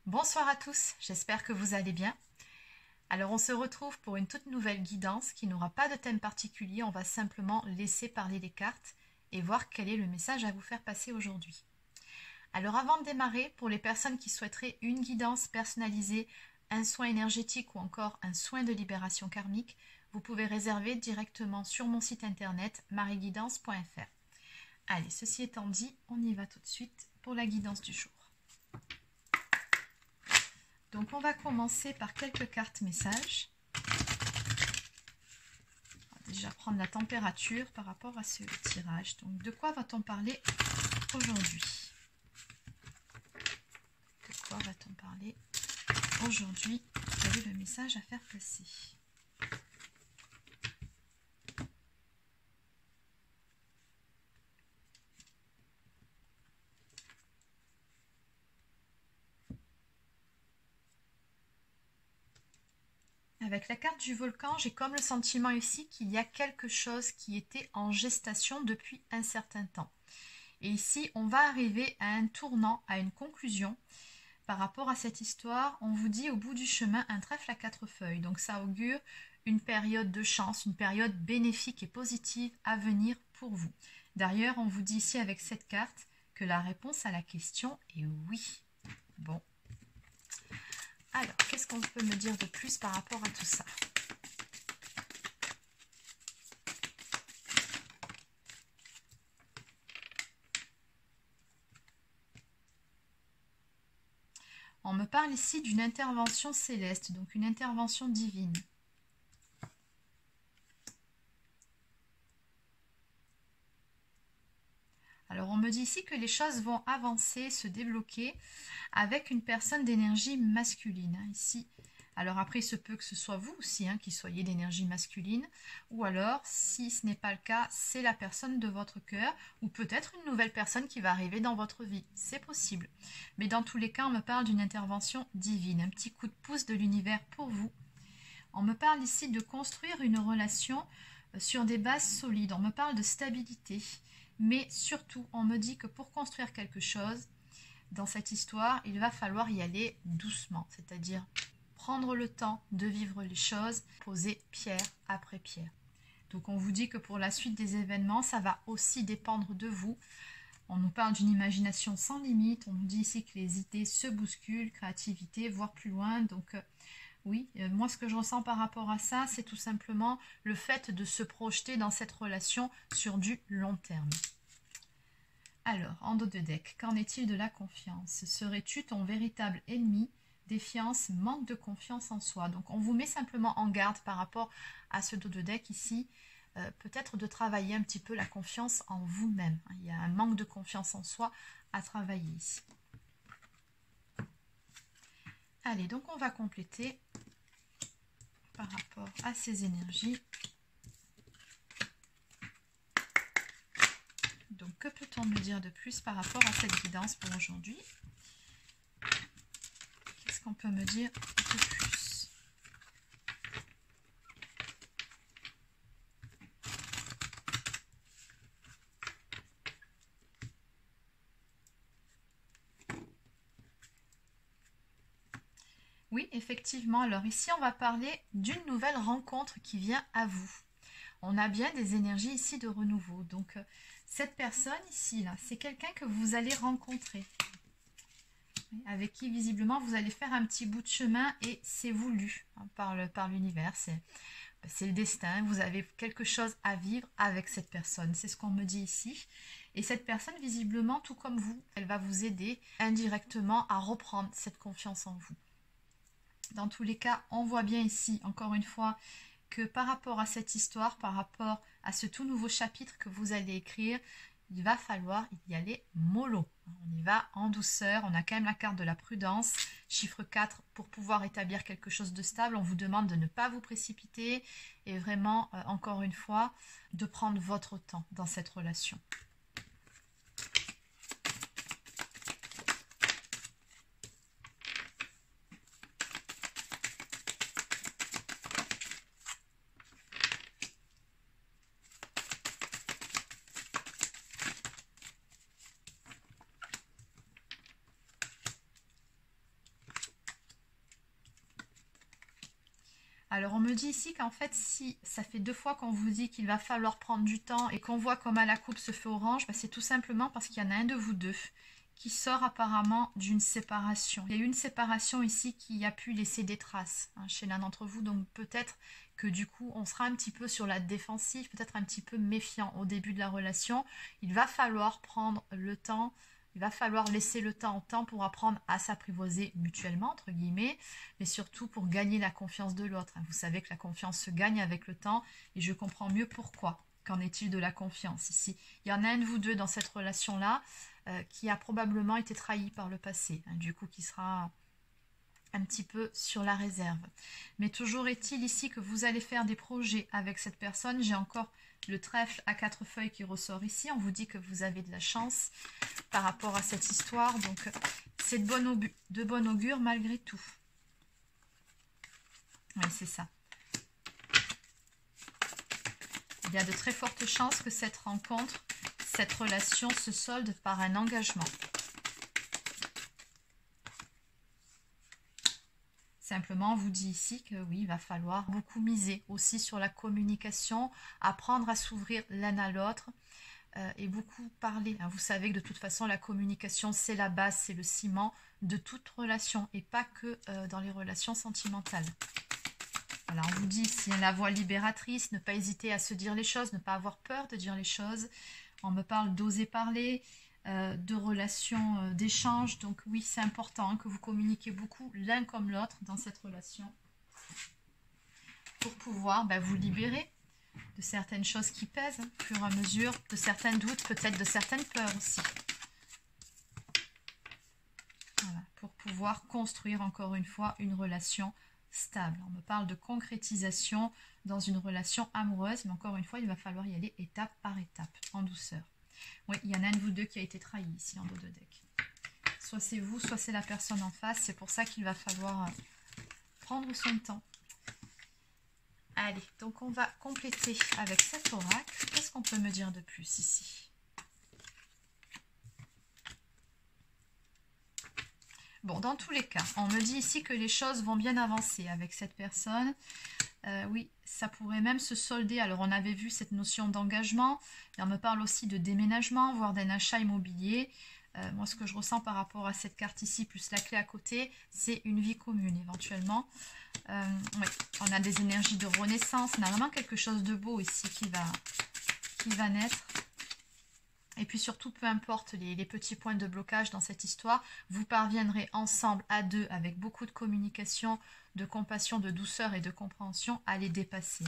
Bonsoir à tous, j'espère que vous allez bien. Alors on se retrouve pour une toute nouvelle guidance qui n'aura pas de thème particulier, on va simplement laisser parler les cartes et voir quel est le message à vous faire passer aujourd'hui. Alors avant de démarrer, pour les personnes qui souhaiteraient une guidance personnalisée, un soin énergétique ou encore un soin de libération karmique, vous pouvez réserver directement sur mon site internet marieguidance.fr. Allez, ceci étant dit, on y va tout de suite pour la guidance du jour. Donc on va commencer par quelques cartes messages. On va déjà prendre la température par rapport à ce tirage. Donc de quoi va-t-on parler aujourd'hui? De quoi va-t-on parler aujourd'hui? Quel est le message à faire passer? Avec la carte du volcan, j'ai comme le sentiment ici qu'il y a quelque chose qui était en gestation depuis un certain temps. Et ici, on va arriver à un tournant, à une conclusion. Par rapport à cette histoire, on vous dit au bout du chemin un trèfle à 4 feuilles. Donc ça augure une période de chance, une période bénéfique et positive à venir pour vous. D'ailleurs, on vous dit ici avec cette carte que la réponse à la question est oui. Bon. Alors, qu'est-ce qu'on peut me dire de plus par rapport à tout ça? On me parle ici d'une intervention céleste, donc une intervention divine. Alors on me dit ici que les choses vont avancer, se débloquer avec une personne d'énergie masculine. Ici, alors après il se peut que ce soit vous aussi qui soyez d'énergie masculine, ou alors si ce n'est pas le cas, c'est la personne de votre cœur, ou peut-être une nouvelle personne qui va arriver dans votre vie, c'est possible. Mais dans tous les cas, on me parle d'une intervention divine, un petit coup de pouce de l'univers pour vous. On me parle ici de construire une relation sur des bases solides, on me parle de stabilité. Mais surtout, on me dit que pour construire quelque chose, dans cette histoire, il va falloir y aller doucement, c'est-à-dire prendre le temps de vivre les choses, poser pierre après pierre. Donc on vous dit que pour la suite des événements, ça va aussi dépendre de vous. On nous parle d'une imagination sans limite, on nous dit ici que les idées se bousculent, créativité, voire plus loin. Donc oui, moi ce que je ressens par rapport à ça, c'est tout simplement le fait de se projeter dans cette relation sur du long terme. Alors, en dos de deck, qu'en est-il de la confiance? Serais-tu ton véritable ennemi? Défiance, manque de confiance en soi. Donc on vous met simplement en garde par rapport à ce dos de deck ici. Peut-être de travailler un petit peu la confiance en vous-même. Il y a un manque de confiance en soi à travailler ici. Allez, donc on va compléter par rapport à ces énergies. Donc, que peut-on me dire de plus par rapport à cette guidance pour aujourd'hui? Qu'est-ce qu'on peut me dire de plus? Oui, effectivement. Alors ici, on va parler d'une nouvelle rencontre qui vient à vous. On a bien des énergies ici de renouveau. Donc, cette personne ici, là, c'est quelqu'un que vous allez rencontrer. Avec qui, visiblement, vous allez faire un petit bout de chemin et c'est voulu par l'univers. C'est le destin. Vous avez quelque chose à vivre avec cette personne. C'est ce qu'on me dit ici. Et cette personne, visiblement, tout comme vous, elle va vous aider indirectement à reprendre cette confiance en vous. Dans tous les cas, on voit bien ici, encore une fois, que par rapport à cette histoire, par rapport à ce tout nouveau chapitre que vous allez écrire, il va falloir y aller mollo. On y va en douceur, on a quand même la carte de la prudence, chiffre 4, pour pouvoir établir quelque chose de stable, on vous demande de ne pas vous précipiter et vraiment, encore une fois, de prendre votre temps dans cette relation. Alors on me dit ici qu'en fait si ça fait 2 fois qu'on vous dit qu'il va falloir prendre du temps et qu'on voit comment la coupe se fait orange, c'est tout simplement parce qu'il y en a un de vous deux qui sort apparemment d'une séparation. Il y a eu une séparation ici qui a pu laisser des traces chez l'un d'entre vous, donc peut-être que du coup on sera un petit peu sur la défensive, peut-être un petit peu méfiant au début de la relation. Il va falloir prendre le temps. Il va falloir laisser le temps au temps pour apprendre à s'apprivoiser mutuellement, entre guillemets, mais surtout pour gagner la confiance de l'autre. Vous savez que la confiance se gagne avec le temps et je comprends mieux pourquoi. Qu'en est-il de la confiance ici? Il y en a un de vous deux dans cette relation-là qui a probablement été trahi par le passé, du coup qui sera un petit peu sur la réserve. Mais toujours est-il ici que vous allez faire des projets avec cette personne. J'ai encore le trèfle à 4 feuilles qui ressort ici. On vous dit que vous avez de la chance par rapport à cette histoire. Donc, c'est de bon augure malgré tout. Oui, c'est ça. Il y a de très fortes chances que cette rencontre, cette relation se solde par un engagement. Simplement, on vous dit ici que oui, il va falloir beaucoup miser aussi sur la communication, apprendre à s'ouvrir l'un à l'autre et beaucoup parler. Vous savez que de toute façon, la communication, c'est la base, c'est le ciment de toute relation et pas que dans les relations sentimentales. Voilà, on vous dit ici la voix libératrice, ne pas hésiter à se dire les choses, ne pas avoir peur de dire les choses. On me parle d'oser parler, de relations, d'échanges. Donc oui, c'est important que vous communiquiez beaucoup l'un comme l'autre dans cette relation pour pouvoir vous libérer de certaines choses qui pèsent, au fur et à mesure, de certains doutes, peut-être de certaines peurs aussi. Voilà, pour pouvoir construire encore une fois une relation stable. On me parle de concrétisation dans une relation amoureuse, mais encore une fois, il va falloir y aller étape par étape, en douceur. Oui, il y en a un de vous deux qui a été trahi ici en dos de deck. Soit c'est vous, soit c'est la personne en face. C'est pour ça qu'il va falloir prendre son temps. Allez, donc on va compléter avec cet oracle. Qu'est-ce qu'on peut me dire de plus ici? Bon, dans tous les cas, on me dit ici que les choses vont bien avancer avec cette personne. Oui, ça pourrait même se solder. Alors, on avait vu cette notion d'engagement. On me parle aussi de déménagement, voire d'un achat immobilier. Moi, ce que je ressens par rapport à cette carte ici, plus la clé à côté, c'est une vie commune éventuellement. Ouais, on a des énergies de renaissance. On a vraiment quelque chose de beau ici qui va naître. Et puis surtout, peu importe les petits points de blocage dans cette histoire, vous parviendrez ensemble à deux, avec beaucoup de communication, de compassion, de douceur et de compréhension, à les dépasser.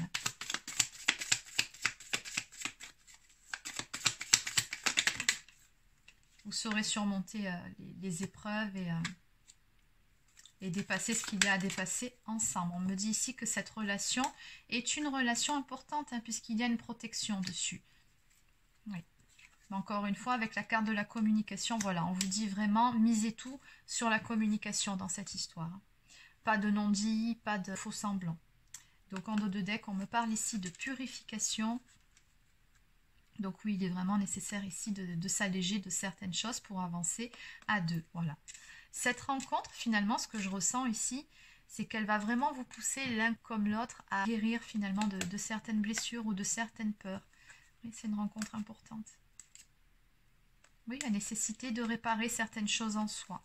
Vous saurez surmonter les épreuves et dépasser ce qu'il y a à dépasser ensemble. On me dit ici que cette relation est une relation importante, puisqu'il y a une protection dessus. Oui. Mais encore une fois, avec la carte de la communication, voilà, on vous dit vraiment, misez tout sur la communication dans cette histoire. Pas de non-dit, pas de faux semblants. Donc en dos de deck, on me parle ici de purification. Donc oui, il est vraiment nécessaire ici de s'alléger de certaines choses pour avancer à deux. Voilà. Cette rencontre, finalement, ce que je ressens ici, c'est qu'elle va vraiment vous pousser l'un comme l'autre à guérir finalement de certaines blessures ou de certaines peurs. Oui, c'est une rencontre importante. Oui, la nécessité de réparer certaines choses en soi.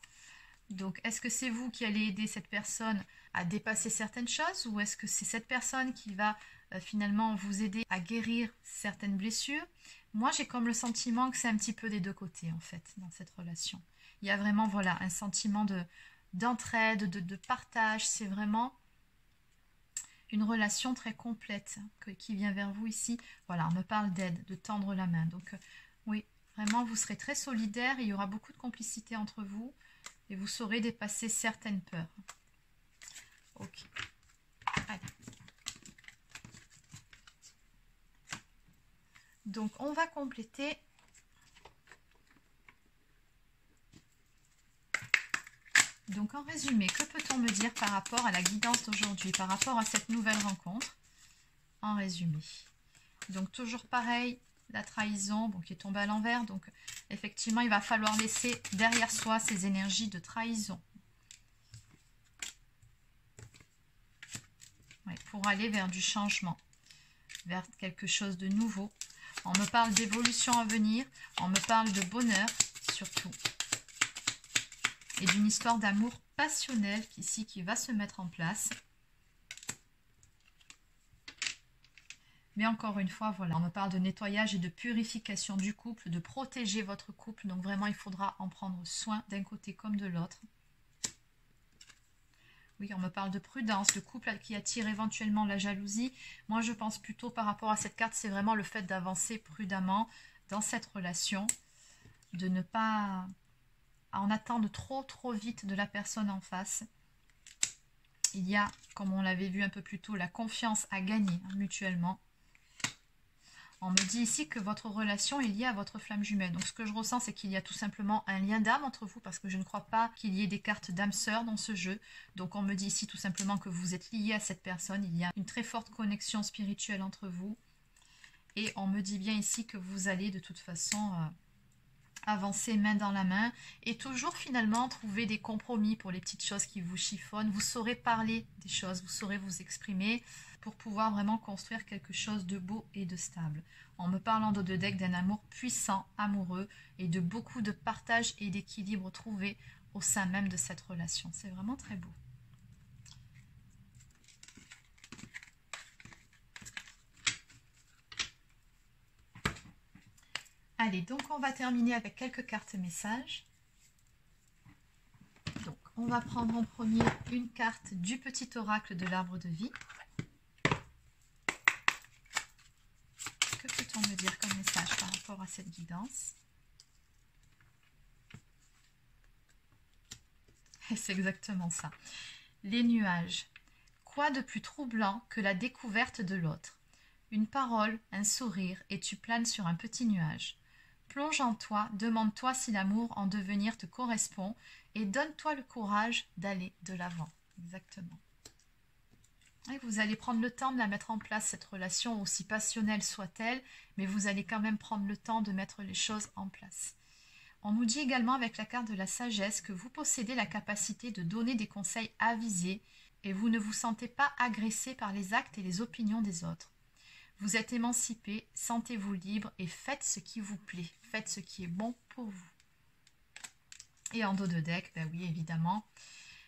Donc, est-ce que c'est vous qui allez aider cette personne à dépasser certaines choses ou est-ce que c'est cette personne qui va finalement vous aider à guérir certaines blessures? Moi, j'ai comme le sentiment que c'est un petit peu des deux côtés, en fait, dans cette relation. Il y a vraiment, voilà, un sentiment d'entraide, de partage. C'est vraiment une relation très complète qui vient vers vous ici. Voilà, on me parle d'aide, de tendre la main. Donc, oui, vraiment, vous serez très solidaires. Il y aura beaucoup de complicité entre vous. Et vous saurez dépasser certaines peurs. Ok. Allez. Donc, on va compléter. Donc, en résumé, que peut-on me dire par rapport à la guidance d'aujourd'hui, par rapport à cette nouvelle rencontre? En résumé. Donc, toujours pareil, la trahison qui est tombée à l'envers. Donc, effectivement, il va falloir laisser derrière soi ces énergies de trahison. Ouais, pour aller vers du changement, vers quelque chose de nouveau. On me parle d'évolution à venir, on me parle de bonheur surtout. Et d'une histoire d'amour passionnel ici qui va se mettre en place. Mais encore une fois, voilà, on me parle de nettoyage et de purification du couple, de protéger votre couple. Donc vraiment, il faudra en prendre soin d'un côté comme de l'autre. Oui, on me parle de prudence, de couple qui attire éventuellement la jalousie. Moi, je pense plutôt par rapport à cette carte, c'est vraiment le fait d'avancer prudemment dans cette relation, de ne pas en attendre trop vite de la personne en face. Il y a, comme on l'avait vu un peu plus tôt, la confiance à gagner mutuellement. On me dit ici que votre relation est liée à votre flamme jumelle. Donc ce que je ressens, c'est qu'il y a tout simplement un lien d'âme entre vous, parce que je ne crois pas qu'il y ait des cartes d'âme sœur dans ce jeu. Donc on me dit ici tout simplement que vous êtes lié à cette personne. Il y a une très forte connexion spirituelle entre vous. Et on me dit bien ici que vous allez de toute façon avancer main dans la main et toujours finalement trouver des compromis pour les petites choses qui vous chiffonnent. Vous saurez parler des choses, vous saurez vous exprimer pour pouvoir vraiment construire quelque chose de beau et de stable. En me parlant de deck d'un amour puissant, amoureux et de beaucoup de partage et d'équilibre trouvé au sein même de cette relation. C'est vraiment très beau. Allez, donc on va terminer avec quelques cartes messages. Donc, on va prendre en premier une carte du petit oracle de l'arbre de vie. Que peut-on me dire comme message par rapport à cette guidance? Et c'est exactement ça. Les nuages. Quoi de plus troublant que la découverte de l'autre? Une parole, un sourire, et tu planes sur un petit nuage. Plonge en toi, demande-toi si l'amour en devenir te correspond et donne-toi le courage d'aller de l'avant. Exactement. Et vous allez prendre le temps de la mettre en place, cette relation, aussi passionnelle soit-elle, mais vous allez quand même prendre le temps de mettre les choses en place. On nous dit également avec la carte de la sagesse que vous possédez la capacité de donner des conseils avisés et vous ne vous sentez pas agressé par les actes et les opinions des autres. Vous êtes émancipé, sentez-vous libre et faites ce qui vous plaît. Faites ce qui est bon pour vous. Et en dos de deck, ben oui, évidemment,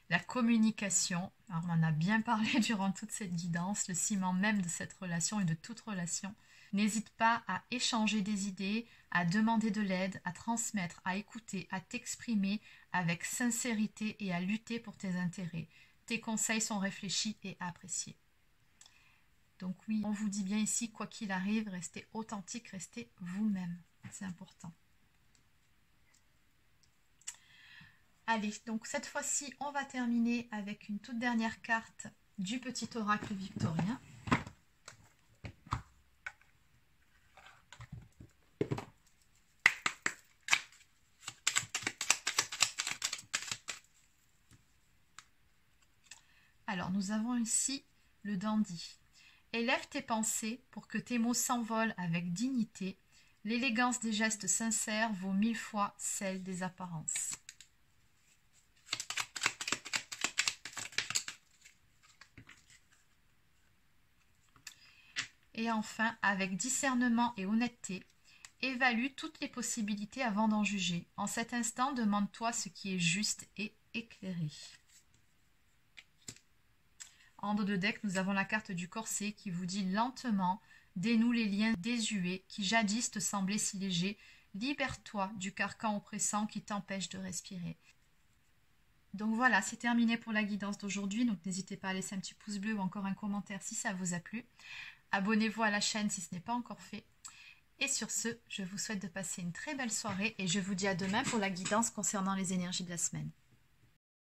la communication. Alors, on en a bien parlé durant toute cette guidance, le ciment même de cette relation et de toute relation. N'hésite pas à échanger des idées, à demander de l'aide, à transmettre, à écouter, à t'exprimer avec sincérité et à lutter pour tes intérêts. Tes conseils sont réfléchis et appréciés. Donc oui, on vous dit bien ici, quoi qu'il arrive, restez authentique, restez vous-même. C'est important. Allez, donc cette fois-ci, on va terminer avec une toute dernière carte du petit oracle victorien. Alors, nous avons ici le dandy. Élève tes pensées pour que tes mots s'envolent avec dignité. L'élégance des gestes sincères vaut 1000 fois celle des apparences. Et enfin, avec discernement et honnêteté, évalue toutes les possibilités avant d'en juger. En cet instant, demande-toi ce qui est juste et éclairé. En dos de deck, nous avons la carte du corset qui vous dit lentement, dénoue les liens désuets qui jadis te semblaient si légers, libère-toi du carcan oppressant qui t'empêche de respirer. Donc voilà, c'est terminé pour la guidance d'aujourd'hui, donc n'hésitez pas à laisser un petit pouce bleu ou encore un commentaire si ça vous a plu. Abonnez-vous à la chaîne si ce n'est pas encore fait. Et sur ce, je vous souhaite de passer une très belle soirée et je vous dis à demain pour la guidance concernant les énergies de la semaine.